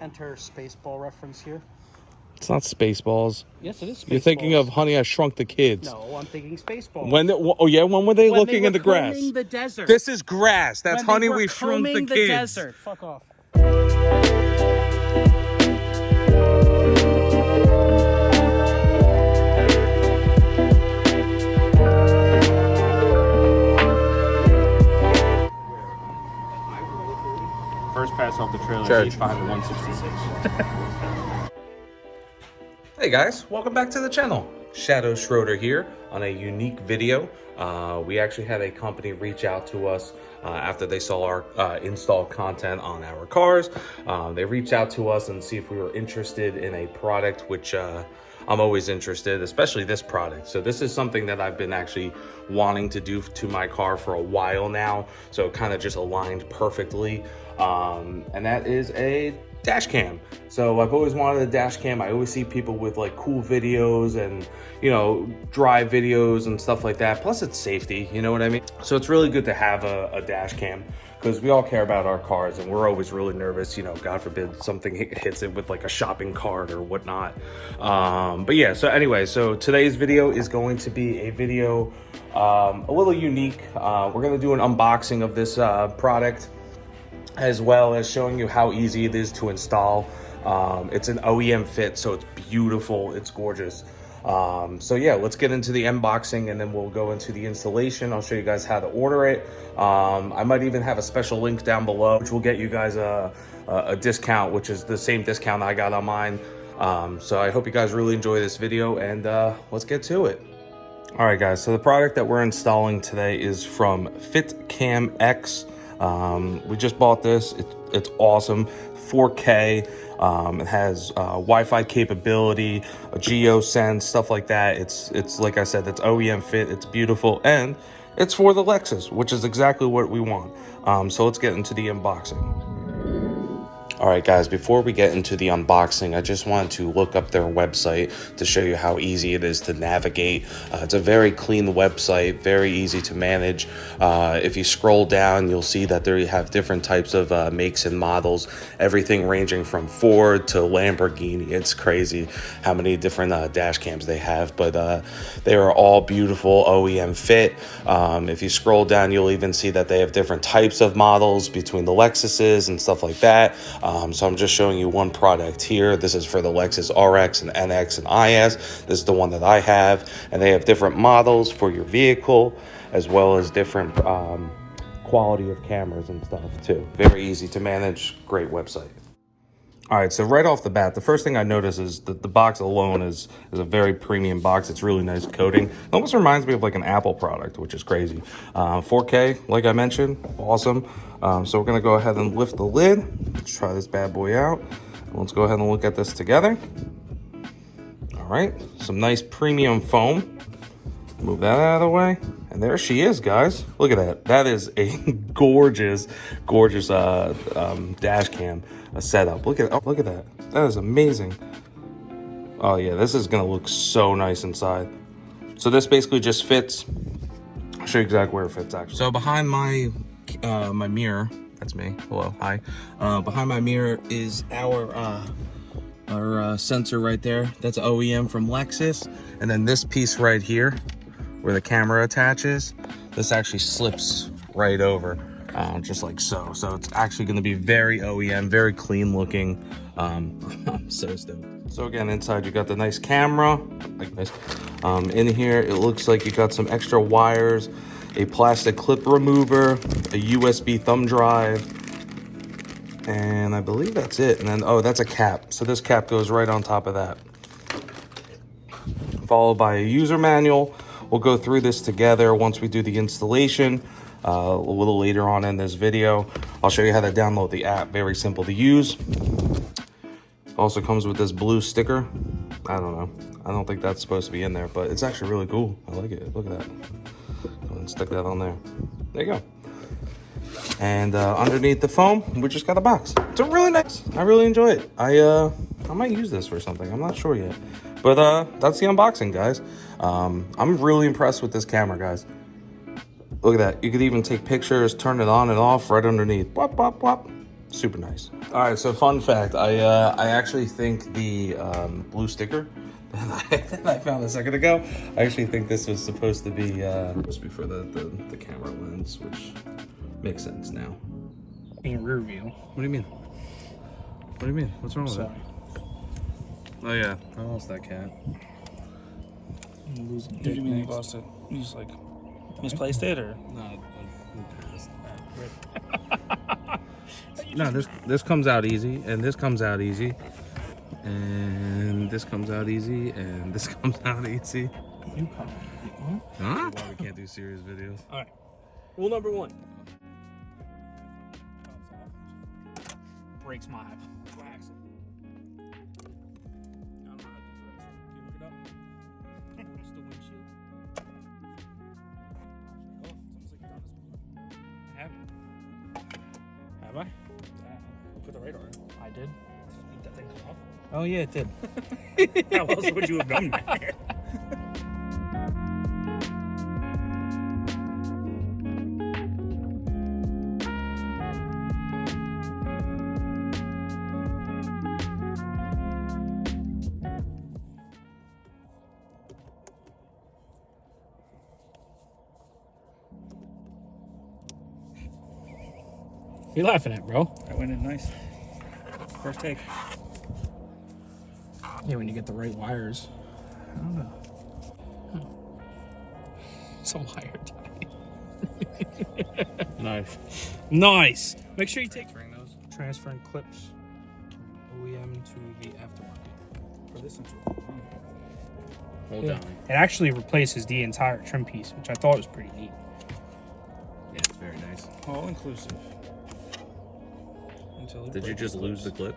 Enter Spaceball reference here. It's not Spaceballs. Yes, it is Spaceballs. You're thinking of Honey, I Shrunk the Kids. No, I'm thinking Spaceballs. When were they looking in the grass? Combing the desert. This is grass. That's when Honey, they were we Shrunk the combing Kids. Desert. Fuck off. First pass off the trailer, Church. 85 and 166. Hey guys, welcome back to the channel. Shadow Schroeder here on a unique video. We actually had a company reach out to us after they saw our install content on our cars. They reached out to us and see if we were interested in a product, which I'm always interested, especially this product. So this is something that I've been actually wanting to do to my car for a while now. So it kind of just aligned perfectly. And that is a dash cam. So I've always wanted a dash cam. I always see people with like cool videos and, you know, drive videos and stuff like that. Plus it's safety, you know what I mean? So it's really good to have a dash cam, because we all care about our cars and we're always really nervous, you know, God forbid something hits it with like a shopping cart or whatnot. But yeah, so anyway, so today's video is going to be a video a little unique. We're going to do an unboxing of this product, as well as showing you how easy it is to install. It's an OEM fit, so it's beautiful, it's gorgeous. So yeah, let's get into the unboxing and then we'll go into the installation. I'll show you guys how to order it. I might even have a special link down below, which will get you guys a discount, which is the same discount I got on mine. So I hope you guys really enjoy this video, and let's get to it. All right, guys, so the product that we're installing today is from FITCAMX. We just bought this. It's awesome. 4K. It has Wi-Fi capability, a GeoSense, stuff like that. It's like I said, it's OEM fit. It's beautiful, and it's for the Lexus, which is exactly what we want. So let's get into the unboxing. All right, guys, before we get into the unboxing, I just wanted to look up their website to show you how easy it is to navigate. It's a very clean website, very easy to manage. If you scroll down, you'll see that they have different types of makes and models, everything ranging from Ford to Lamborghini. It's crazy how many different dash cams they have, but they are all beautiful OEM fit. If you scroll down, you'll even see that they have different types of models between the Lexuses and stuff like that. So I'm just showing you one product here. This is for the Lexus RX and NX and IS. This is the one that I have, and they have different models for your vehicle, as well as different quality of cameras and stuff too. Very easy to manage, great website. All right, so right off the bat, the first thing I notice is that the box alone is a very premium box. It's really nice coating. It almost reminds me of like an Apple product, which is crazy. 4K, like I mentioned, awesome. So we're gonna go ahead and lift the lid. Let's try this bad boy out. Let's go ahead and look at this together. All right, some nice premium foam. Move that out of the way. And there she is, guys. Look at that. That is a gorgeous, gorgeous dash cam setup. Look at that. That is amazing. Oh yeah, this is gonna look so nice inside. So this basically just fits. I'll show you exactly where it fits actually. So behind my my mirror, that's me. Hello, hi. Behind my mirror is our sensor right there. That's OEM from Lexus. And then this piece right here, where the camera attaches, this actually slips right over, just like so. So it's actually going to be very OEM, very clean looking. I'm so stoked. So again, inside you got the nice camera, like this. In here, it looks like you got some extra wires, a plastic clip remover, a USB thumb drive, and I believe that's it. And then, oh, that's a cap. So this cap goes right on top of that. Followed by a user manual. We'll go through this together once we do the installation a little later on in this video. I'll show you how to download the app. Very simple to use. Also comes with this blue sticker. I don't know. I don't think that's supposed to be in there, but it's actually really cool. I like it. Look at that. Go and stick that on there. There you go. And underneath the foam, we just got a box. It's a really nice. I really enjoy it. I might use this for something. I'm not sure yet. But that's the unboxing, guys. I'm really impressed with this camera, guys. Look at that. You could even take pictures, turn it on and off right underneath. Wop, wop, wop. Super nice. All right, so fun fact, I actually think the blue sticker that I found a second ago, I actually think this was supposed to be for the camera lens, which makes sense now. In rear view. What do you mean? What do you mean? What's wrong with Sorry. it? Oh yeah, I lost that cat. Lose What do you mean you lost it? You just like misplaced it, or? No, no, this comes out easy, and this comes out easy, and this comes out easy, and this comes out easy. You come. Huh? Why we can't do serious videos? All right. Rule number 1. Brakes my eye. Relax. I don't know how to do the rest. Can you look it up? It's the windshield. Oh, it's almost like you've done this before. I haven't. Have I? Yeah. Put the radar in. I did. Did that thing come off? Oh yeah, it did. How else would you have done that? What are you laughing at, bro? That went in nice. First take. Yeah, when you get the right wires. I don't know. It's a wire tie. Nice. Nice. Make sure you take Transferring those. transferring clips from OEM to the aftermarket. For this one. Hold Yeah. down. It actually replaces the entire trim piece, which I thought was pretty neat. Yeah, it's very nice. All inclusive. Until Did you just lose the clip?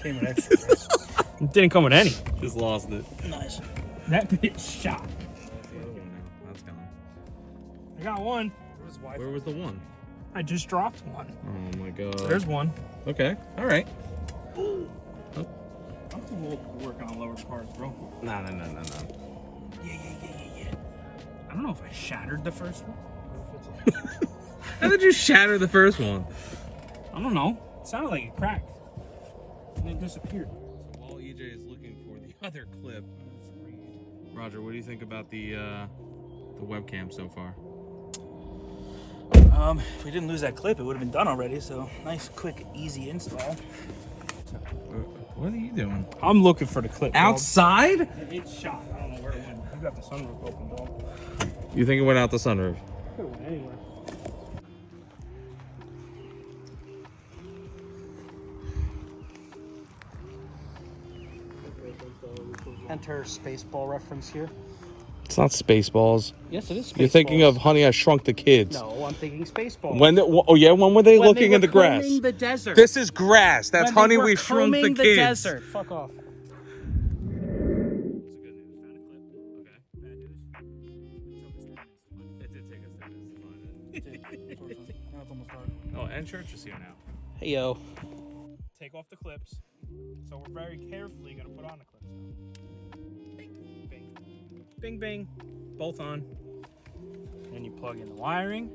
Came with extra, right? It didn't come with any. Just lost it. Nice. That bitch shot. That's gone. I got one. Where was the one? I just dropped one. Oh my god. There's one. Okay. All right. I'm too old to work on lower cars, bro. No. Yeah. I don't know if I shattered the first one. How did you shatter the first one? I don't know. It sounded like it cracked. And it disappeared. So while EJ is looking for the other clip, Roger, what do you think about the webcam so far? If we didn't lose that clip, it would have been done already. So nice, quick, easy install. What are you doing? I'm looking for the clip. dog. Outside? It's shot. I don't know where it went. You got the sunroof open, dog. You think it went out the sunroof? Could have went anywhere. Enter Spaceball reference here. It's not Spaceballs. Yes, it is. You're thinking of Honey, I Shrunk the Kids. No, I'm thinking Spaceball. When? Oh yeah, when were they When looking they in the were grass? combing the desert. This is grass. That's When they Honey, were we Shrunk the combing Kids. desert. Fuck off. Oh, and Church is here now. Hey yo. Take off the clips. So we're very carefully gonna put on the clips now. Bing, bing, bing, bing. Both on. Then you plug in the wiring.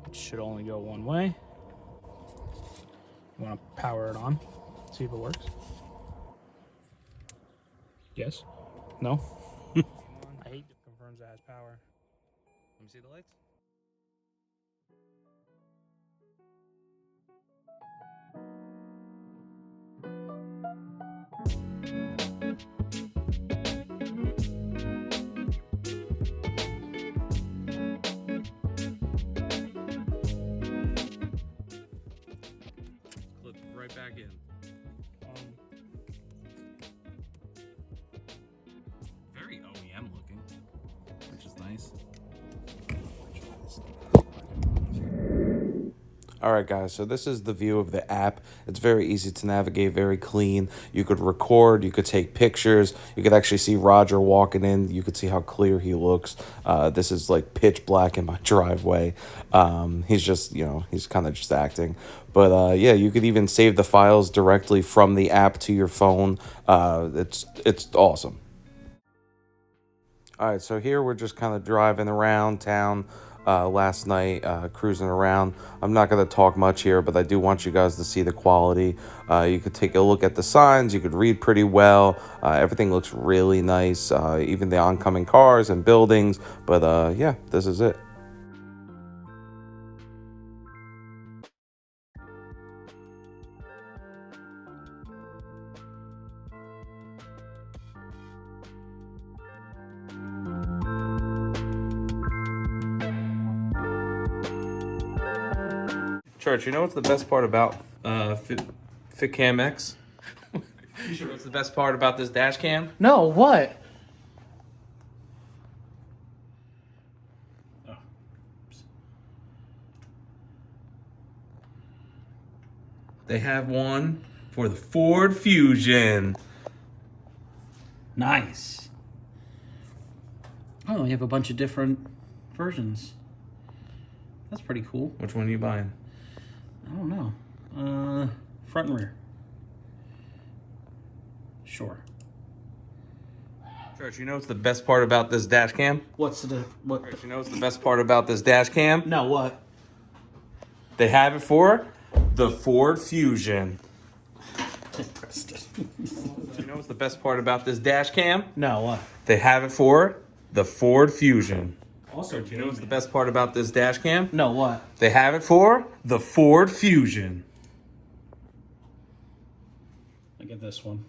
It should only go one way. You want to power it on. See if it works. Yes. No. I hate it confirms it has power. Let me see the lights. Clip right back in. Very OEM looking, which is nice. All right, guys, so this is the view of the app. It's very easy to navigate, very clean. You could record, you could take pictures. You could actually see Roger walking in. You could see how clear he looks. This is like pitch black in my driveway. He's just, he's kind of just acting. But yeah, you could even save the files directly from the app to your phone. It's awesome. All right, so here we're just kind of driving around town. last night cruising around. I'm not going to talk much here, but I do want you guys to see the quality. You could take a look at the signs. You could read pretty well. Everything looks really nice, even the oncoming cars and buildings. But yeah, this is it. Church, you know what's the best part about FITCAMX? What's the best part about this dash cam? No, what? Oh. They have one for the Ford Fusion. Nice. Oh, you have a bunch of different versions. That's pretty cool. Which one are you buying? I don't know. Front and rear. Sure. Church, you know what's the best part about this dash cam? What's the what? Church, you know what's the best part about this dash cam? No, what? They have it for the Ford Fusion. You know what's the best part about this dash cam? No, what? They have it for the Ford Fusion. Also, You know what's the best part about this dash cam? No, what? They have it for the Ford Fusion. Look at this one.